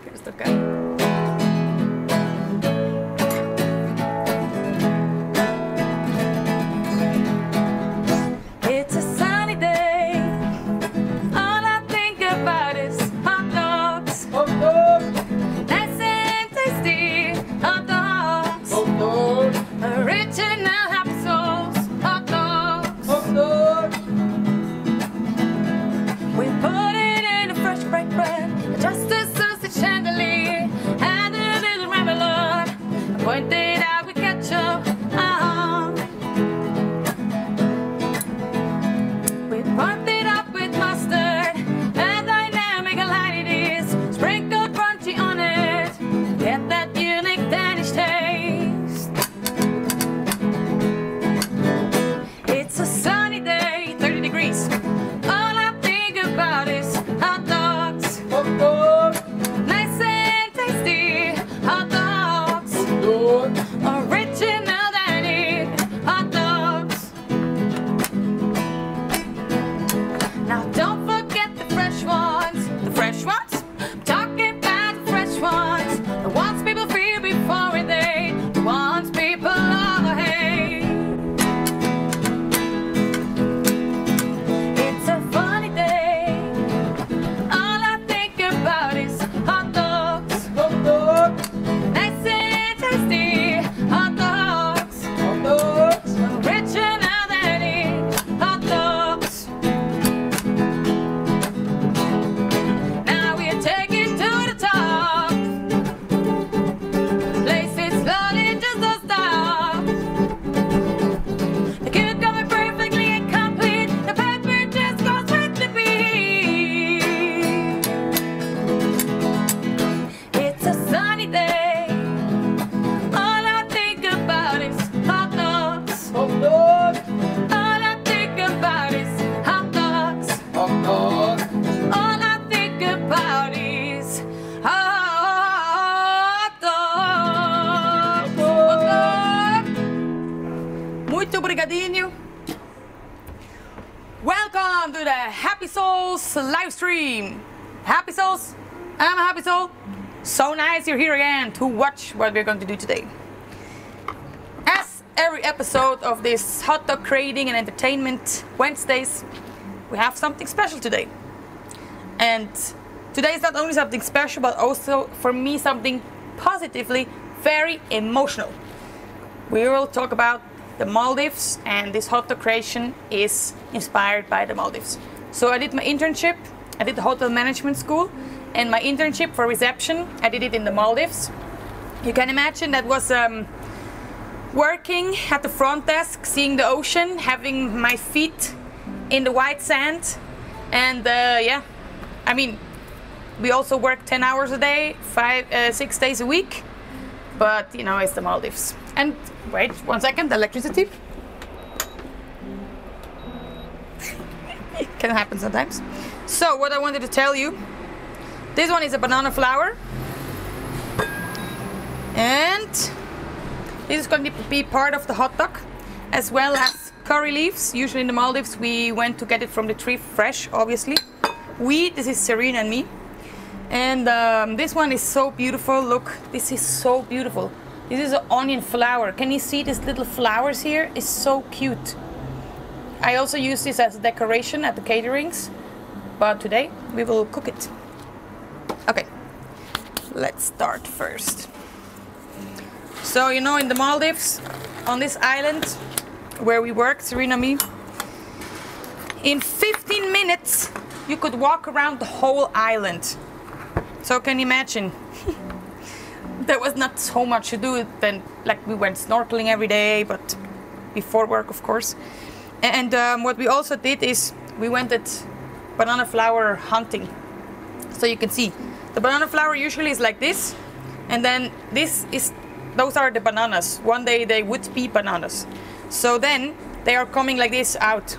Here's the guy. It's a sunny day. All I think about is hot dogs. Hot dogs. Nice and tasty hot dogs. Hot dogs. Original happy souls hot dogs. Hot dogs. We put it in a fresh baked bread, just a sausage chandelier, and a little remoulade. Pointed out with ketchup. We pumped it up with mustard, a dynamic light it is, sprinkled crunchy on it. Get that unique Danish taste. It's a sunny day, 30 degrees. All I think about is hot dogs. Hot dogs. Nice and tasty hot dogs. Hot dogs. Original Danish hot dogs. Now don't forget the fresh ones. The fresh ones? I'm talking about the fresh ones. The ones people fear before they, the ones people hate. It's a funny day. All I think about is hot dogs. Hot dogs. Nice and tasty hot dogs. Hot dogs. Original Danish hot dogs. Now we're taking to the top. Places slowly just don't stop. The cucumber perfectly incomplete. The pepper just goes with the beat. It's a sunny day. All I think about is hot dogs. Hot dogs. All I think about is hot dogs. Hot dogs. All I think about is hot dogs. Hot dog. Muito obrigadinho. Welcome to the Happy Souls live stream. Happy Souls, I'm a happy soul. So nice you're here again to watch what we're going to do today. As every episode of this hot dog creating and entertainment Wednesdays, we have something special today. And today is not only something special, but also for me something positively very emotional. We will talk about the Maldives, and this hot dog creation is inspired by the Maldives. So I did my internship, I did the hotel management school, and my internship for reception, I did it in the Maldives. You can imagine that was working at the front desk, seeing the ocean, having my feet in the white sand, and yeah, I mean, we also work 10 hours a day, 6 days a week, but you know, it's the Maldives. And wait, 1 second, electricity. It can happen sometimes. So what I wanted to tell you, this one is a banana flower, and this is going to be part of the hot dog, as well as curry leaves. Usually in the Maldives we went to get it from the tree fresh, obviously. This is Serena and me. And this one is so beautiful. Look, this is so beautiful. This is an onion flower. Can you see these little flowers here? It's so cute. I also use this as a decoration at the caterings, but today we will cook it. Okay, let's start first. So you know, in the Maldives, on this island where we work, Serena and me, in 15 minutes you could walk around the whole island. So can you imagine? There was not so much to do. Then, like, we went snorkeling every day, but before work, of course. And what we also did is we went at banana flower hunting. So you can see the banana flower usually is like this, and then those are the bananas. One day they would be bananas. So then they are coming like this out.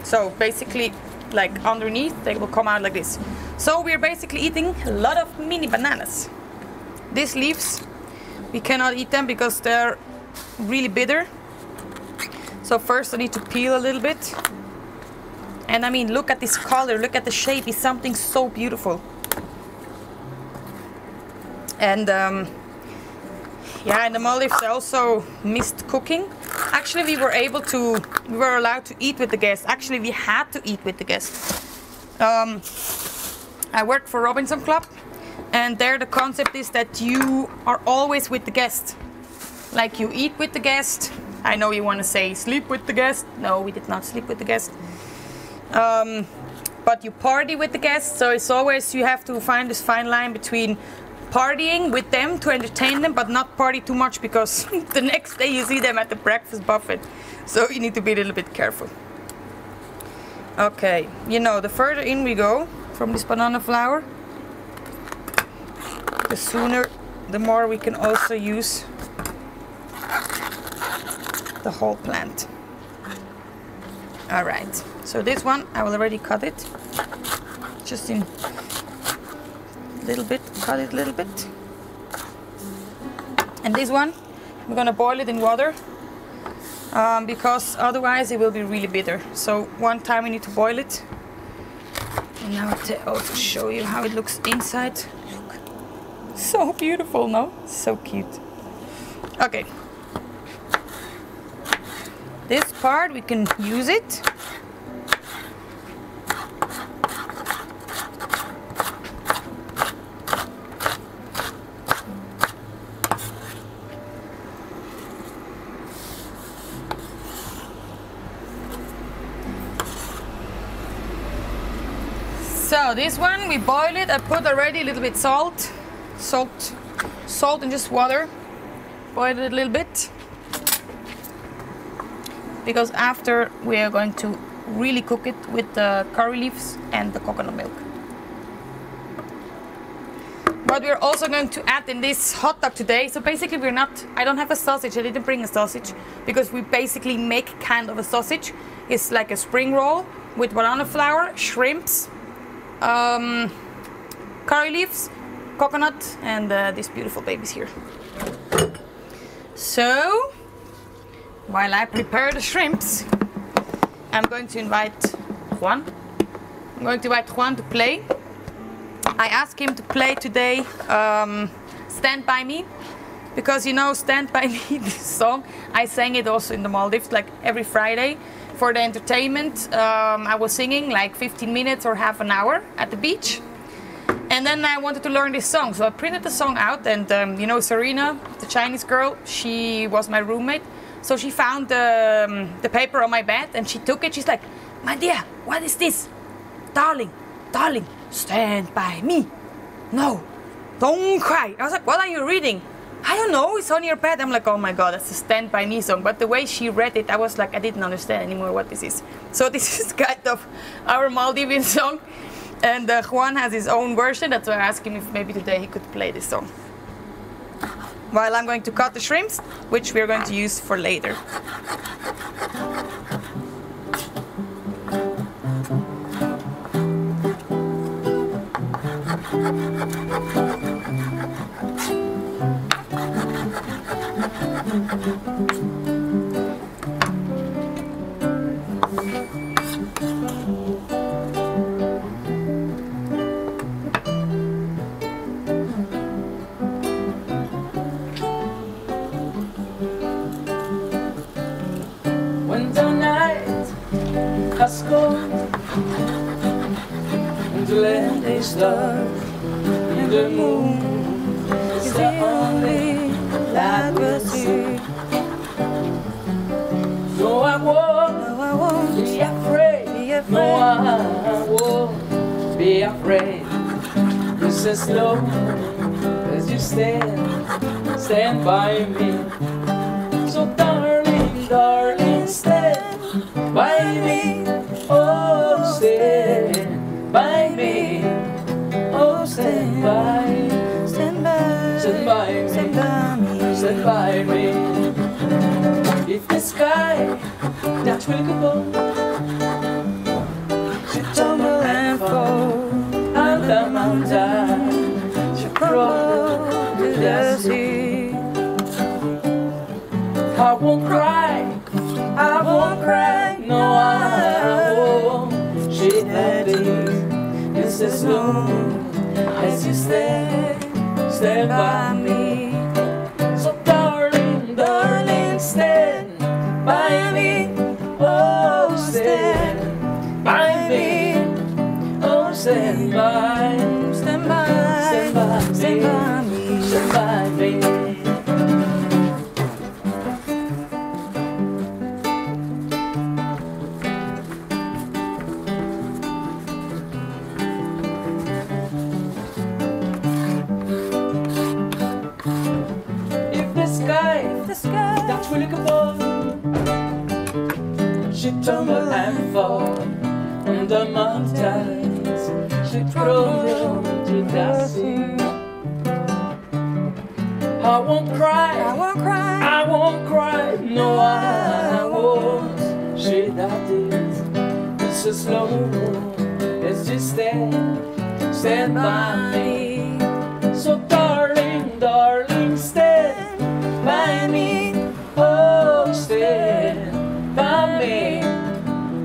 So basically, like underneath, they will come out like this. So we're basically eating a lot of mini bananas. These leaves, we cannot eat them because they're really bitter. So first I need to peel a little bit. And I mean, look at this color, look at the shape, it's something so beautiful. And yeah, in the Maldives I also missed cooking. Actually, we were allowed to eat with the guests. Actually, we had to eat with the guests. I worked for Robinson Club, and there the concept is that you are always with the guest. Like, you eat with the guest. I know you want to say sleep with the guest. No, we did not sleep with the guest. But you party with the guests, so it's always, you have to find this fine line between partying with them to entertain them, but not party too much, because the next day you see them at the breakfast buffet. So you need to be a little bit careful. Okay, you know, the further in we go from this banana flour, the sooner, the more we can also use the whole plant. All right, so this one I will already cut it, just in a little bit, cut it a little bit. And this one, we're gonna boil it in water, because otherwise it will be really bitter. So one time we need to boil it. And now I'll also show you how it looks inside. Look, so beautiful, no? So cute. Okay. This part we can use it. So this one we boil it. I put already a little bit salt and just water. Boil it a little bit, because after we are going to really cook it with the curry leaves and the coconut milk. But we're also going to add in this hot dog today. So basically I don't have a sausage, I didn't bring a sausage, because we basically make kind of a sausage. It's like a spring roll with banana flour, shrimps, curry leaves, coconut, and these beautiful babies here. So, while I prepare the shrimps, I'm going to invite Juan. I'm going to invite Juan to play. I asked him to play today Stand By Me, because you know, Stand By Me, this song, I sang it also in the Maldives, like every Friday for the entertainment. I was singing like 15 minutes or half an hour at the beach. And then I wanted to learn this song, so I printed the song out, and you know, Serena, the Chinese girl, she was my roommate. So she found the paper on my bed, and she took it. She's like, "My dear, what is this? Darling, darling, stand by me. No, don't cry." I was like, "What are you reading?" "I don't know, it's on your bed." I'm like, oh my god, that's a Stand By Me song. But the way she read it, I was like, I didn't understand anymore what this is. So this is kind of our Maldivian song. And Juan has his own version. That's why I asked him if maybe today he could play this song. While I'm going to cut the shrimps, which we're going to use for later. When the night has gone and the land is dark and the moon is the only light we'll see. No, I won't be afraid. No, I won't be afraid. Just as long as you stand by me. So darling, darling, stand by me. Oh, stand by me. Oh, stand by me. Stand by me. Stand by me. If the sky that will go should tumble and fall, and the mountain should crawl to the sea, I won't cry, I won't cry, no, I won't shed a tear. Just as long as you stand stand by me. So darling, darling, stand by me. Oh, stand by me. Oh, stand by, stand by, stand by, stand by me, stand by me. the sky. That's really good boy. She tumble and fall on the mountains. She crumble to dust. I won't cry, I won't cry, I won't cry, no I won't. She that is, it's so slow. Let's just stand by me. So darling, darling, stand by me. Oh, stand by me.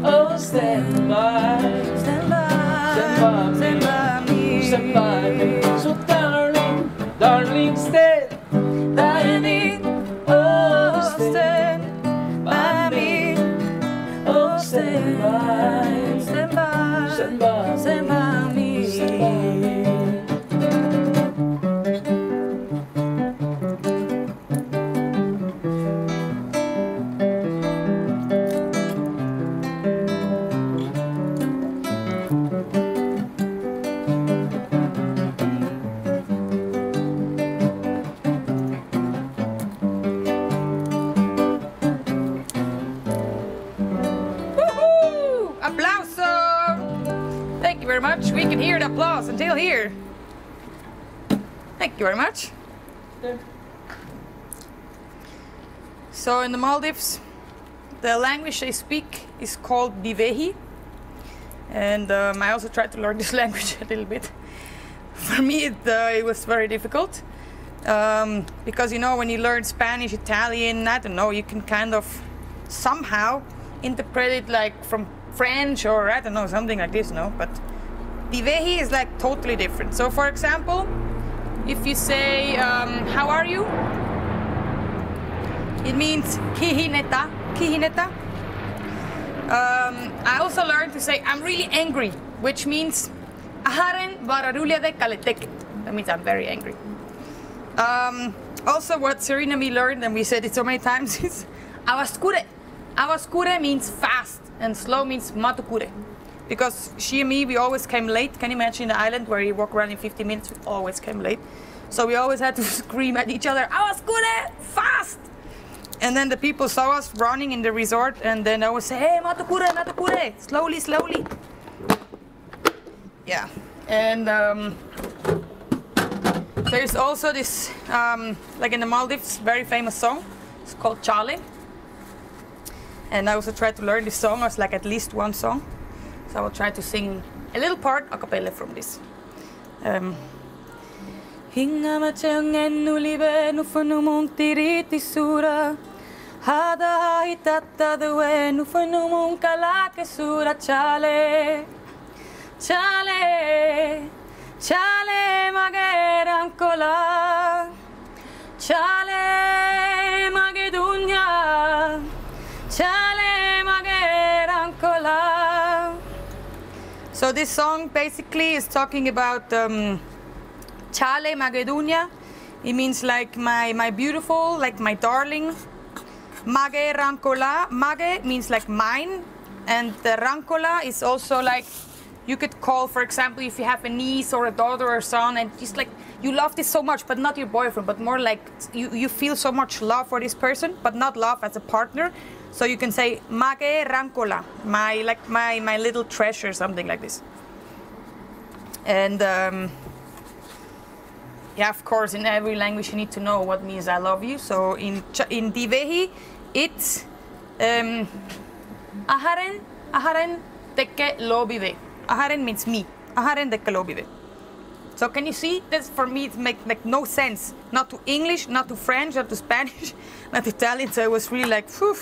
Oh, stand by, stand by, stand by me, stand by me. So darling, darling, stand by me. Oh, stand by me. Oh, stand by, stand by, stand by, stand by me. stand by me. Applause! Thank you very much. We can hear the applause until here. Thank you very much. So in the Maldives, the language they speak is called Divehi. And I also tried to learn this language a little bit. For me, it was very difficult. Because, you know, when you learn Spanish, Italian, I don't know, you can kind of somehow interpret it like from French or I don't know, something like this, no? But Divehi is like totally different. So for example, if you say, how are you? It means kihineta, kihineta. I also learned to say, I'm really angry, which means aharen vararulia de kaletek. That means I'm very angry. Also what Serena and me learned, and we said it so many times, is awaskure. Awaskure means fast, and slow means matukure. Because she and me, we always came late. Can you imagine the island where you walk around in 50 minutes? We always came late. So we always had to scream at each other, awaskure, fast! And then the people saw us running in the resort, and then I would say, hey, matukure, matukure, slowly, slowly. Yeah, and there's also this, like in the Maldives, very famous song. It's called Chale. And I also tried to learn this song, or like at least one song. So I will try to sing a little part a cappella from this. Hinga machengen nulibe nufanu muntiriti sura. Hada hitata dewe nufanu munkalake sura chale. Chale, chale magerankola. Chale magedunya. Chale magerankola. So this song basically is talking about Chale magedunya. It means like my beautiful, like my darling. Magerankola. Mage means like mine, and the rankola is also like you could call, for example, if you have a niece or a daughter or son, and just like you love this so much, but not your boyfriend, but more like you feel so much love for this person, but not love as a partner. So you can say Mage rankola, my little treasure, something like this. And yeah, of course, in every language you need to know what means I love you. So in Divehi, it's aharen teke lobive. Aharen means me. Aharen teke lobive. So can you see? This for me it make no sense. Not to English, not to French, not to Spanish, not to Italian. So it was really like, phew.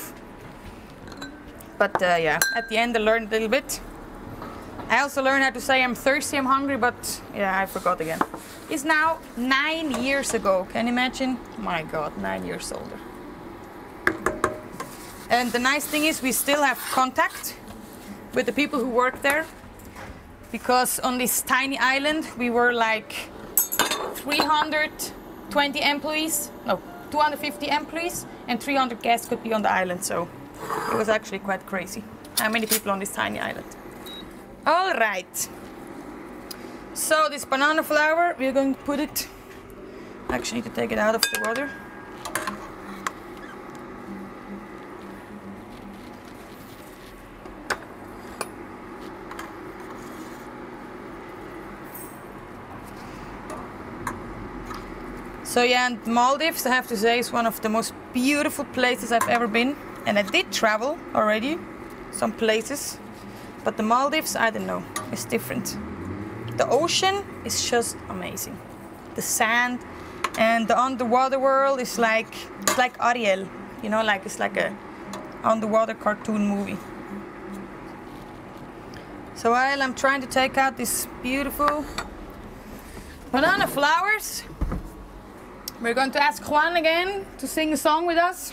But yeah, at the end I learned a little bit. I also learned how to say I'm thirsty, I'm hungry, but yeah, I forgot again. It's now 9 years ago. Can you imagine? My God, 9 years older. And the nice thing is we still have contact with the people who work there, because on this tiny island we were like 320 employees, no, 250 employees, and 300 guests could be on the island, so it was actually quite crazy. How many people on this tiny island? All right. So this banana flour, we're going to put it, actually need to take it out of the water. So yeah, and Maldives, I have to say, is one of the most beautiful places I've ever been. And I did travel already, some places. But the Maldives, I don't know, it's different. The ocean is just amazing. The sand and the underwater world is like, it's like Ariel. You know, like it's like a underwater cartoon movie. So while I'm trying to take out these beautiful banana flowers, we're going to ask Juan again to sing a song with us.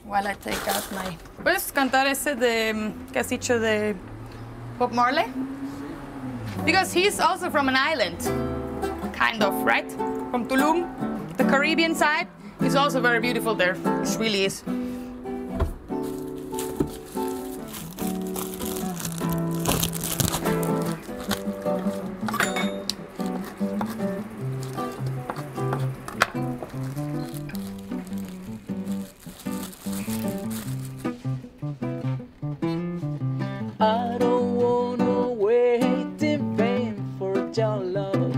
While I take out my... ¿Puedes cantar ese de, que has dicho de Bob Marley? Because he's also from an island, kind of, right? From Tulum, the Caribbean side. It's also very beautiful there. It really is. I don't wanna wait in vain for your love.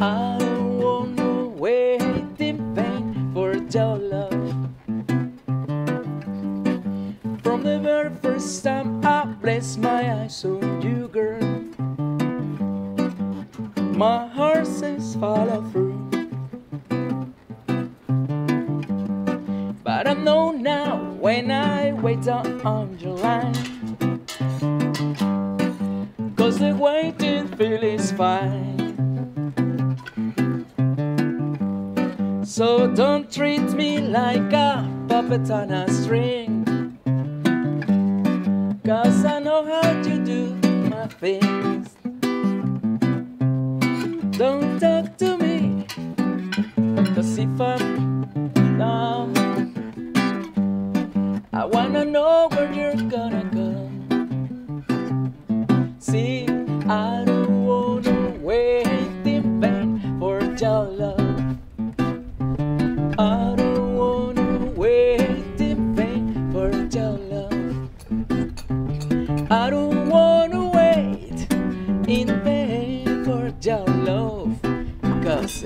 I don't wanna wait in vain for your love. From the very first time I placed my eyes on you, girl, my heart says follow through. But I know now when I wait on your line, 'cause the waiting feel is fine. So don't treat me like a puppet on a string, 'cause I know how to do my things. Don't talk to me, 'cause if I'm down, I wanna know where you're gonna go. See, I don't wanna wait in vain for your love. I don't wanna wait in vain for your love. I don't wanna wait in vain for your love. 'Cause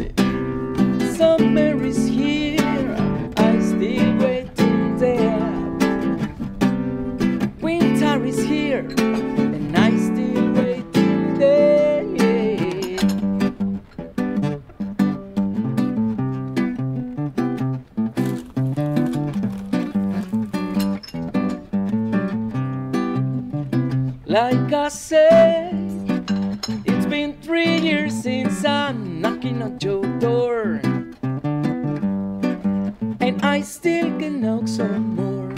summer is here, I still waiting there. Winter is here, and I still waiting there. Like I said, it's been 3 years since I'm knocking on your door, and I still can knock some more.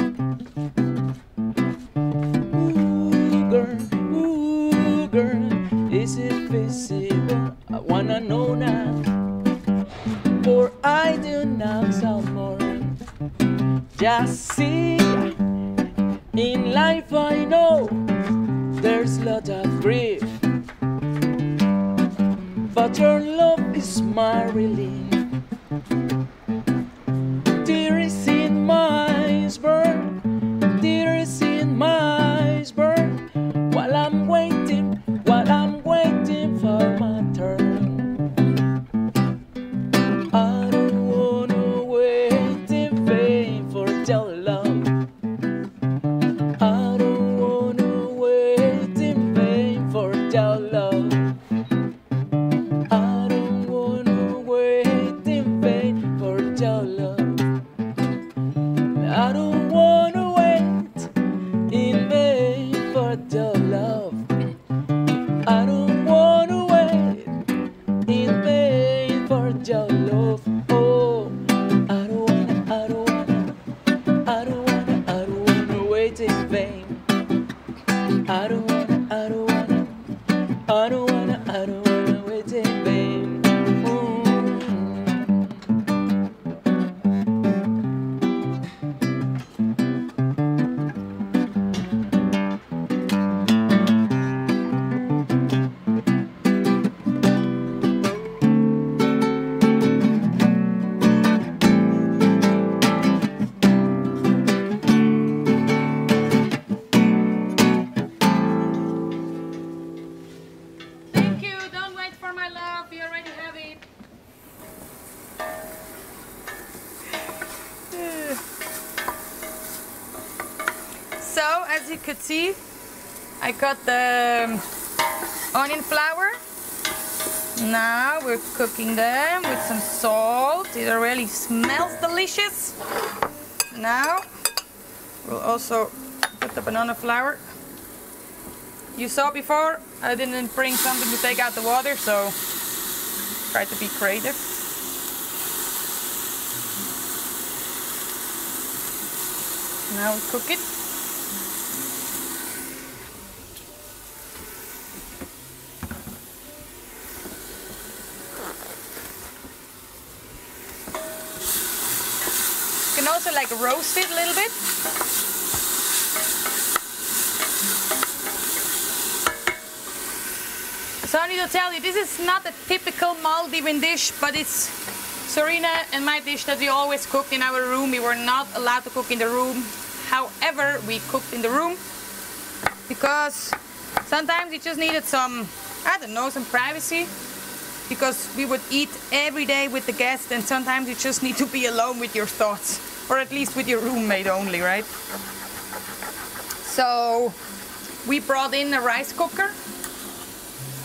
Ooh, girl, is it visible? I wanna know now, for I do knock some more. Just see, in life I know there's a lot of grief, but your love is my relief. Tears in my iceberg, tears in my iceberg, while I'm waiting for my turn. I don't wanna wait in vain for your love. I don't wanna wait in vain for your love. I don't wanna I don't wanna wait in vain for your love. I don't wanna wait in vain for your love. Oh, I don't wanna wait in vain. I don't wanna wait in vain. Thank you. Don't wait for my love. We already have it. So, as you could see, I got the onion flour. Now we're cooking them with some salt. It already smells delicious. Now we'll also put the banana flour. You saw before, I didn't bring something to take out the water, so try to be creative. Now we cook it. You can also like roast it a little bit. So I need to tell you, this is not a typical Maldivian dish, but it's Serena and my dish that we always cook in our room. We were not allowed to cook in the room. However, we cooked in the room because sometimes you just needed some, I don't know, some privacy. Because we would eat every day with the guests, and sometimes you just need to be alone with your thoughts, or at least with your roommate only, right? So we brought in a rice cooker.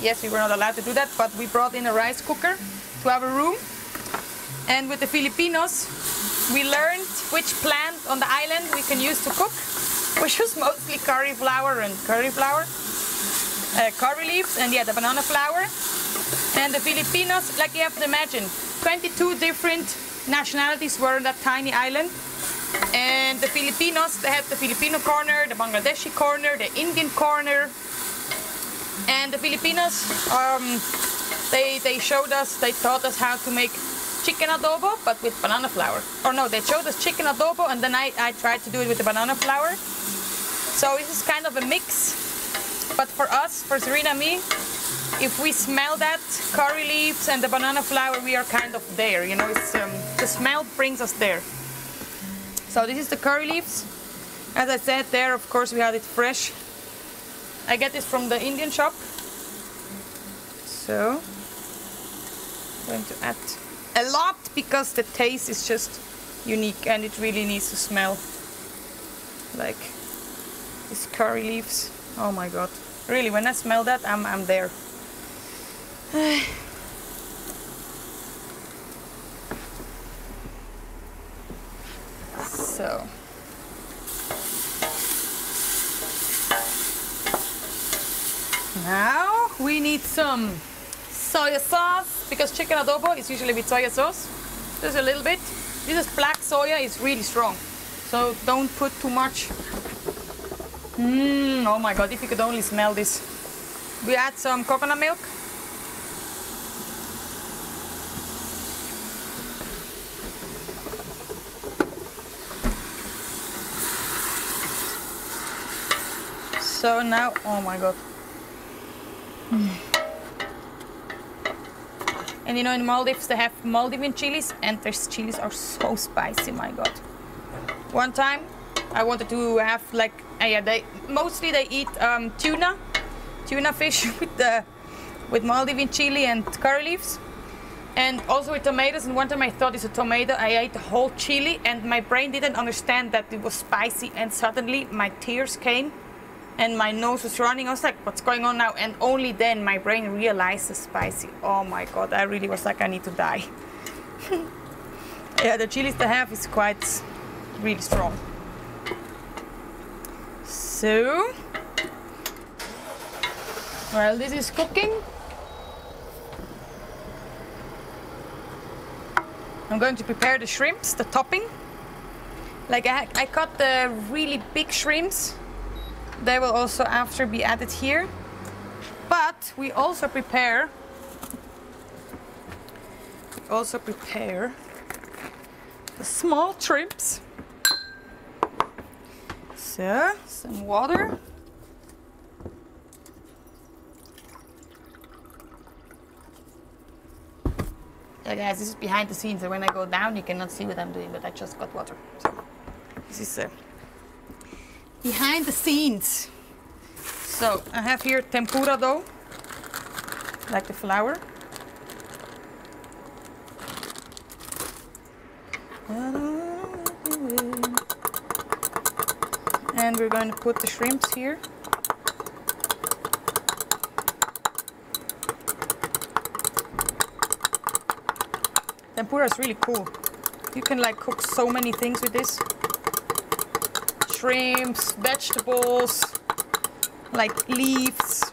Yes, we were not allowed to do that, but we brought in a rice cooker to our room. And with the Filipinos, we learned which plant on the island we can use to cook, which was mostly curry flour and curry leaves, and yeah, the banana flour. And the Filipinos, like you have to imagine, 22 different nationalities were on that tiny island. And the Filipinos, they have the Filipino corner, the Bangladeshi corner, the Indian corner. And the Filipinos, they showed us, they taught us how to make chicken adobo, but with banana flour. Or no, they showed us chicken adobo, and then I tried to do it with the banana flour. So this is kind of a mix. But for us, for Serena and me, if we smell that curry leaves and the banana flour, we are kind of there. You know, it's, the smell brings us there. So this is the curry leaves. As I said there, of course, we had it fresh. I get this from the Indian shop. So I'm going to add a lot because the taste is just unique and it really needs to smell like these curry leaves. Oh my god. Really, when I smell that, I'm there. So now we need some soy sauce, because chicken adobo is usually with soy sauce. Just a little bit. This is black soya, it's really strong, so don't put too much. Oh my god, if you could only smell this. We add some coconut milk. So now, oh my god. And you know, in Maldives they have Maldivian chilies, and their chilies are so spicy, my god. One time I wanted to have like, mostly they eat tuna fish with Maldivian chili and curry leaves, and also with tomatoes. And one time I thought it's a tomato, I ate the whole chili, and my brain didn't understand that it was spicy, and suddenly my tears came and my nose was running. I was like, what's going on now? And only then my brain realized it's spicy. Oh my god, I really was like, I need to die. Yeah, the chilies they have is quite really strong. So, while this is cooking, I'm going to prepare the shrimps, the topping. Like I cut the really big shrimps. They will also after be added here. But we also prepare the small shrimps. So, some water. Yeah, guys, this is behind the scenes, and when I go down you cannot see what I'm doing, but I just got water. So, this is behind the scenes. So, I have here tempura dough, like the flour. And we're going to put the shrimps here. Tempura is really cool. You can like cook so many things with this. Shrimps, vegetables, like leaves.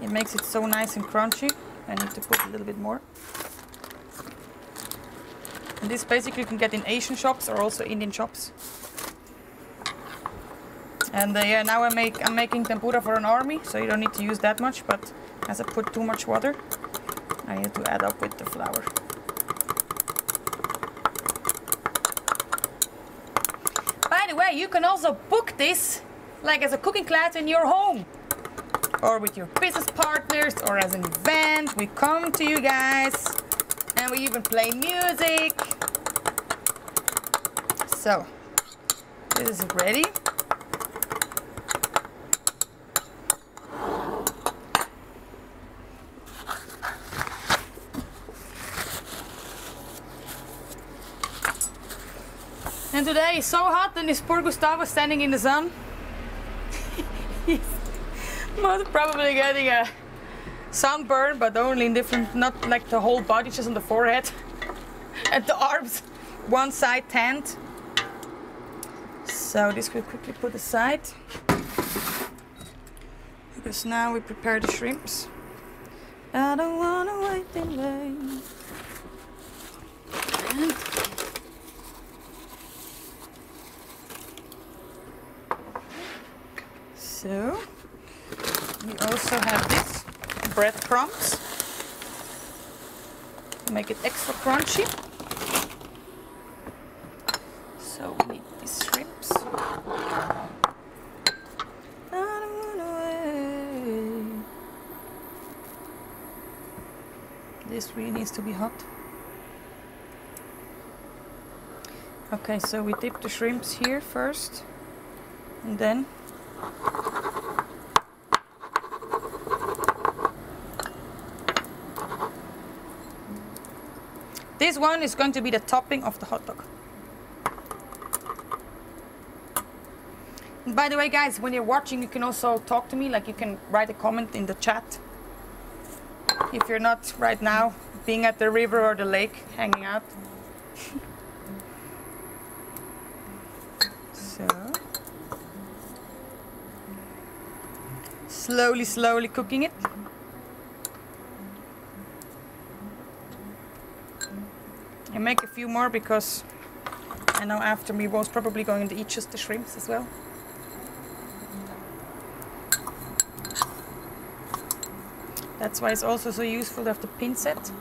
It makes it so nice and crunchy. I need to put a little bit more. And this basically you can get in Asian shops or also Indian shops. And yeah, now I'm making tempura for an army, so you don't need to use that much, but as I put too much water, I need to add up with the flour. By the way, you can also book this like as a cooking class in your home or with your business partners or as an event. We come to you guys and we even play music. So, this is ready. And today is so hot and this poor Gustavo standing in the sun. He's most probably getting a sunburn, but only in different, not like the whole body, just on the forehead. And the arms, one side tanned. So this we'll quickly put aside. Because now we prepare the shrimps. I don't wanna wait in vain. And so, we also have this breadcrumbs. Make it extra crunchy. So we need these shrimps. This really needs to be hot. Okay, so we dip the shrimps here first, and then this one is going to be the topping of the hot dog. And by the way, guys, when you're watching, you can also talk to me, like you can write a comment in the chat. If you're not right now being at the river or the lake hanging out. So, slowly cooking it. I make a few more because I know after me was probably going to eat just the shrimps as well. That's why it's also so useful to have the pin set.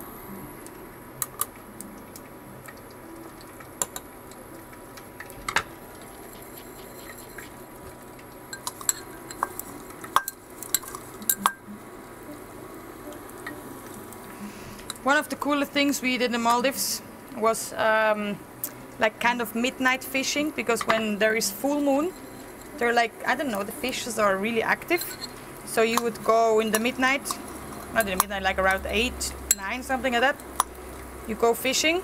One of the coolest things we did in the Maldives was like kind of midnight fishing, because when there is full moon, they're like, I don't know, the fishes are really active. So you would go in the midnight, not in the midnight, like around 8, 9, something like that. You go fishing.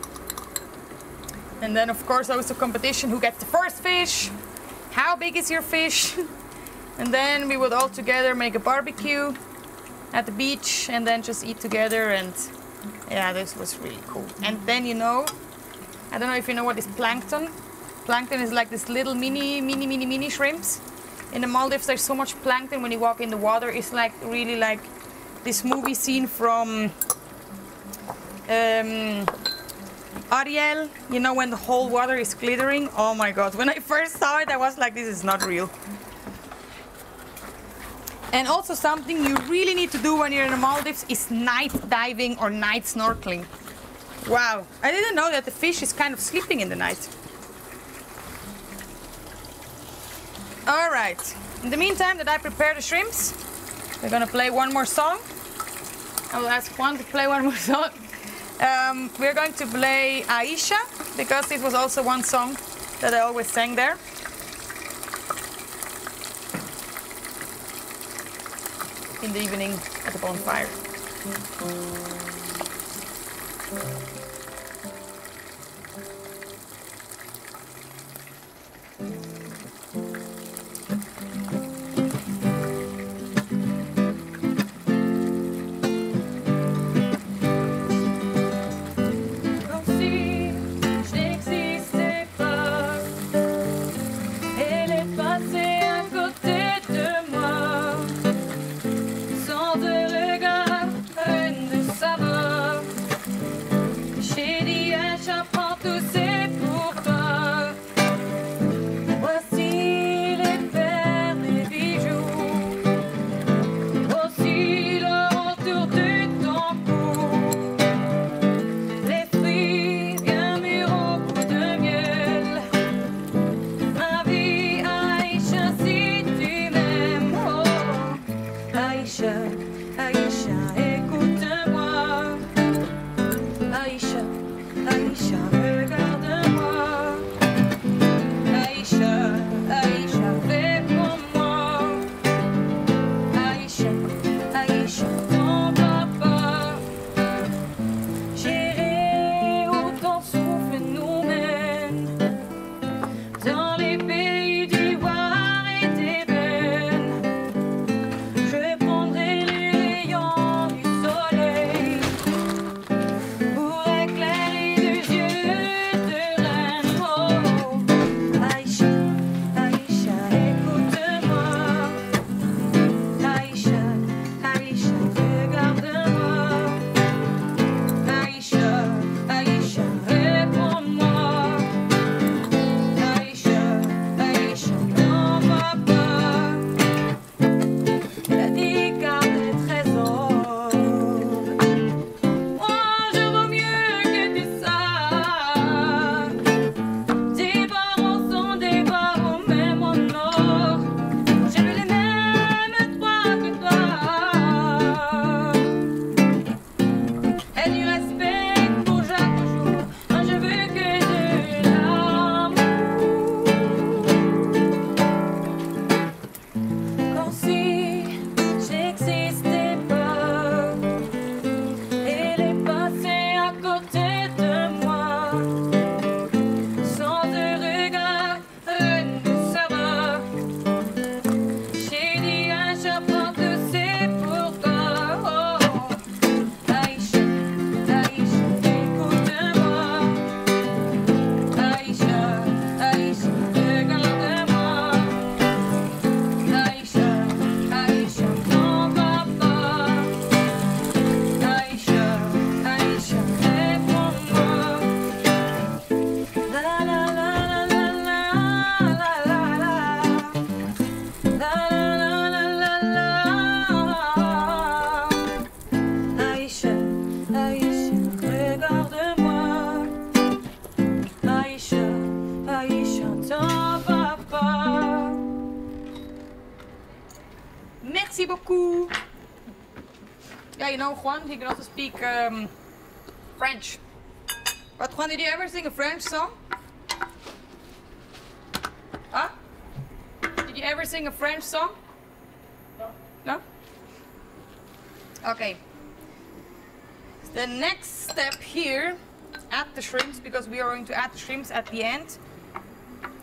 And then of course there was a competition, who gets the first fish, how big is your fish? And then we would all together make a barbecue at the beach and then just eat together, and yeah, this was really cool. And then, you know, I don't know if you know what is plankton. Plankton is like this little mini shrimps. In the Maldives, there's so much plankton when you walk in the water. It's like really like this movie scene from Ariel, you know, when the whole water is glittering. Oh my god, when I first saw it I was like, this is not real. And also something you really need to do when you're in the Maldives is night diving or night snorkeling. Wow, I didn't know that the fish is kind of sleeping in the night. All right, in the meantime that I prepare the shrimps, we're gonna play one more song. I will ask Juan to play one more song. We're going to play Aisha, because this was also one song that I always sang there. In the evening at the bonfire. Merci beaucoup. Yeah, you know, Juan, he can also speak French. But Juan, did you ever sing a French song? Huh? Did you ever sing a French song? No. No? Okay. The next step here, add the shrimps, because we are going to add the shrimps at the end.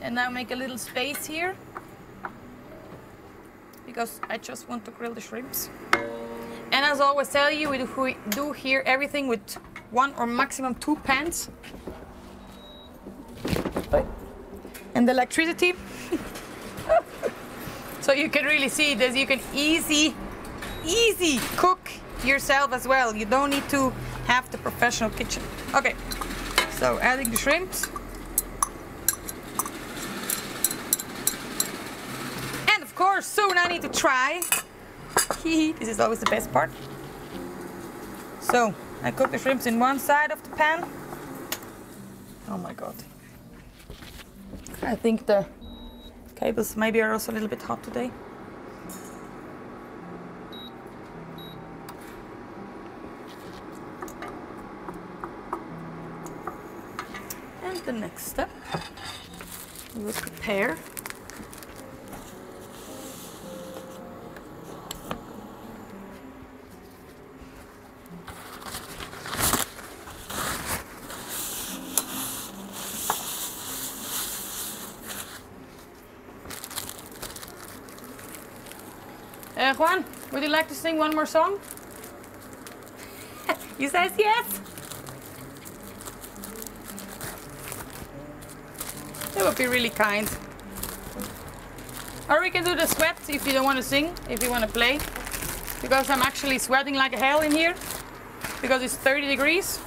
And now make a little space here, because I just want to grill the shrimps. And as I always tell you, we do here everything with 1 or maximum 2 pans. and electricity. So you can really see this. You can easy cook yourself as well. You don't need to have the professional kitchen. Okay, so adding the shrimps. And of course, soon I need to try. This is always the best part. So I cook the shrimps in one side of the pan. Oh my god. I think the cables maybe are also a little bit hot today. And the next step, we will prepare Juan, would you like to sing one more song? He says yes. That would be really kind. Or we can do the sweat if you don't want to sing, if you want to play. Because I'm actually sweating like hell in here. Because it's 30 degrees.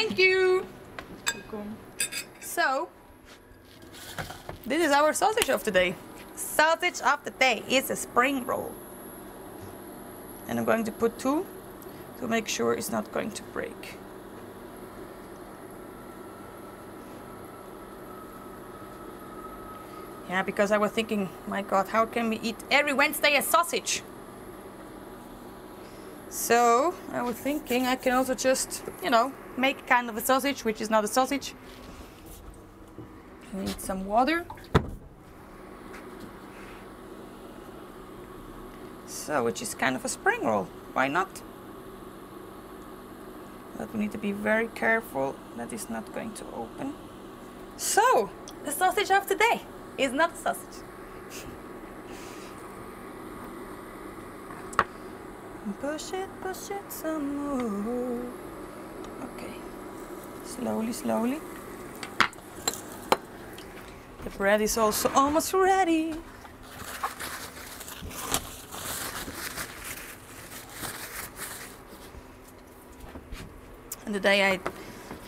Thank you. So, this is our sausage of the day. Sausage of the day is a spring roll. And I'm going to put 2 to make sure it's not going to break. Yeah, because I was thinking, my God, how can we eat every Wednesday a sausage? So I was thinking I can also just, you know, make kind of a sausage, which is not a sausage. We need some water. So, which is kind of a spring roll. Why not? But we need to be very careful that it's not going to open. So, the sausage of the day is not a sausage. Push it some more. Okay. Slowly, slowly. The bread is also almost ready. And today I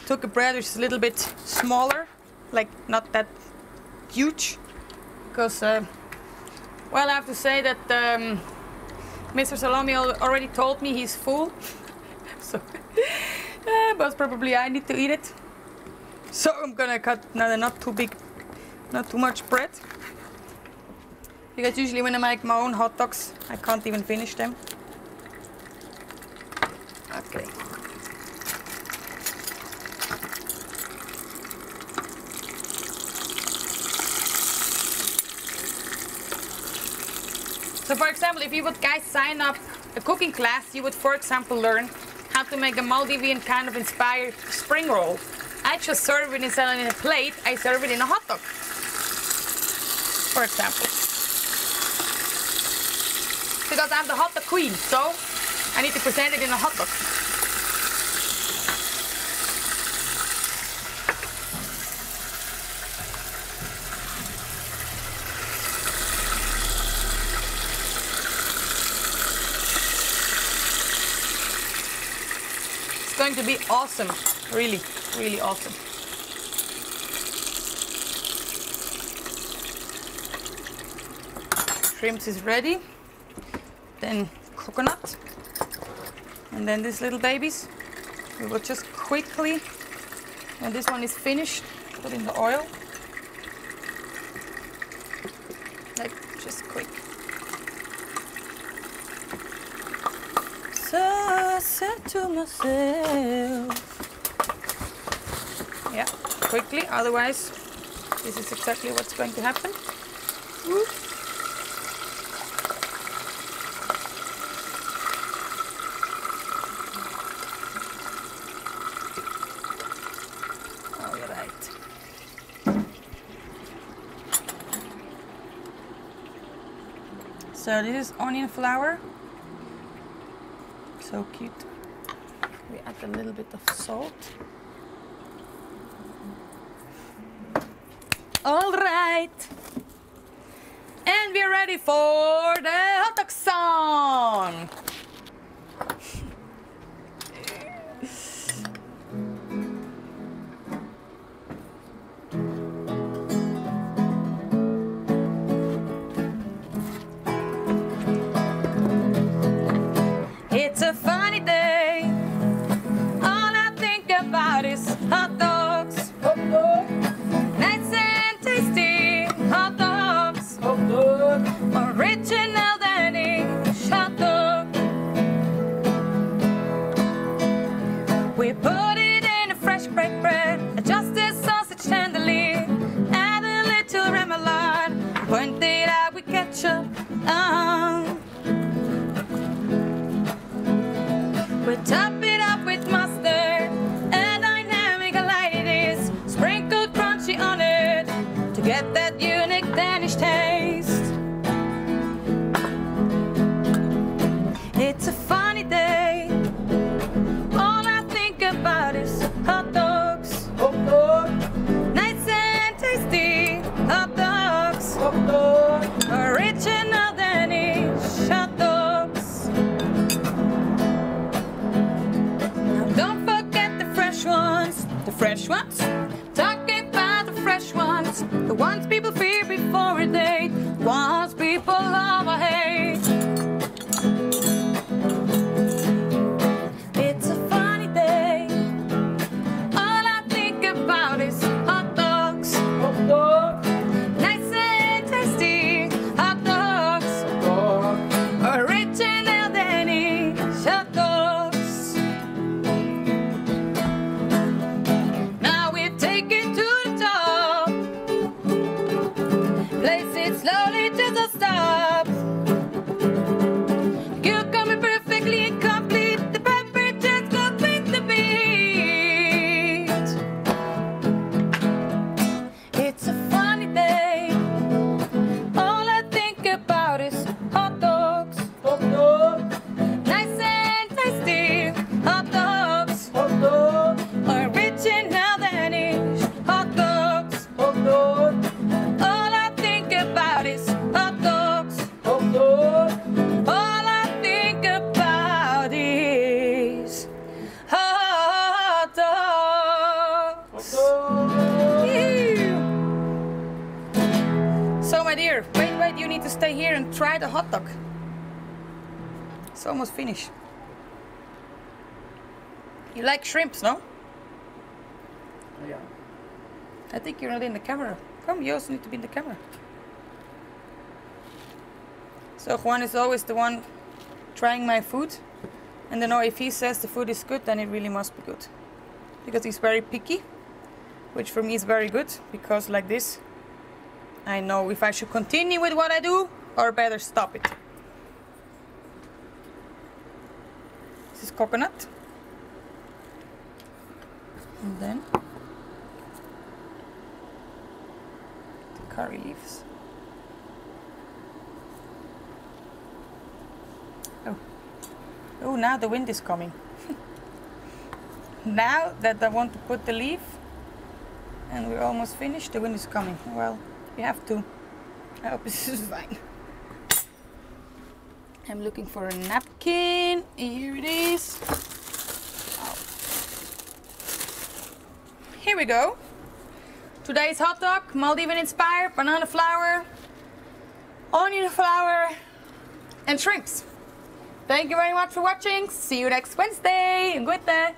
took a bread which is a little bit smaller, like not that huge, because well, I have to say that Mr. Salami already told me he's full, so but probably I need to eat it. So I'm gonna cut not too big, not too much bread, because usually when I make my own hot dogs I can't even finish them. Okay. So for example, if you would guys sign up a cooking class, you would for example learn how to make a Maldivian kind of inspired spring roll. I just serve it instead of in a plate, I serve it in a hot dog, for example. Because I'm the hot dog queen, so I need to present it in a hot dog. It's going to be awesome, really, really awesome. Shrimps is ready, then coconut, and then these little babies. We will just quickly, when this one is finished, put in the oil. Like, just quick. So I said to myself, yeah, quickly, otherwise this is exactly what's going to happen. Woo. All right. So this is onion flour. So cute. We add a little bit of salt. All right. And we're ready for the hot dog song. It's a funny day. All I think about is hot dogs. Hot dog, Nice and tasty hot dogs. hot dog, Original Danish hot dog. We put it in a fresh baked bread, adjust the sausage tenderly, add a little remoulade, point it out with ketchup. We top it up with mustard, and dynamic light it is, sprinkled crunchy on it to get that unique Danish taste. It's a funny day. All I think about is hot dogs. hot dog, Nice and tasty hot dogs. hot dog, Original Danish hot dogs. Now don't forget the fresh ones. The fresh ones. Talking about the fresh ones. The ones people fear before a date. The ones people love or hate. It's a funny day. All I think about is hot dogs. Hot dog. Nice and tasty hot dogs. Dog. Original Danish hot dogs. Now we take it to the top. Place it slowly to the stop. Cucumber perfectly complete. The pepper just goes with the beat. It's a funny day. All I think about is hot dogs. Hot dog. Nice and tasty hot dogs. Hot dog. Original Danish hot dogs. Hot dog. All I think about is hot dogs. Hot dog. All I think about is hot dogs. Ew. So my dear, wait, you need to stay here and try the hot dog. It's almost finished. You like shrimps, no? Yeah. I think you're not in the camera. Come, you also need to be in the camera. So Juan is always the one trying my food. And then if he says the food is good, then it really must be good. Because he's very picky, which for me is very good, because like this, I know if I should continue with what I do or better stop it. This is coconut. And then the curry leaves. Oh, now the wind is coming. Now that I want to put the leaf and we're almost finished, the wind is coming. Well, we have to. I hope this is fine. I'm looking for a napkin. Here it is. Oh. Here we go. Today's hot dog, Maldivian inspired, banana flour, onion flour, and shrimps. Thank you very much for watching. See you next Wednesday. Good day.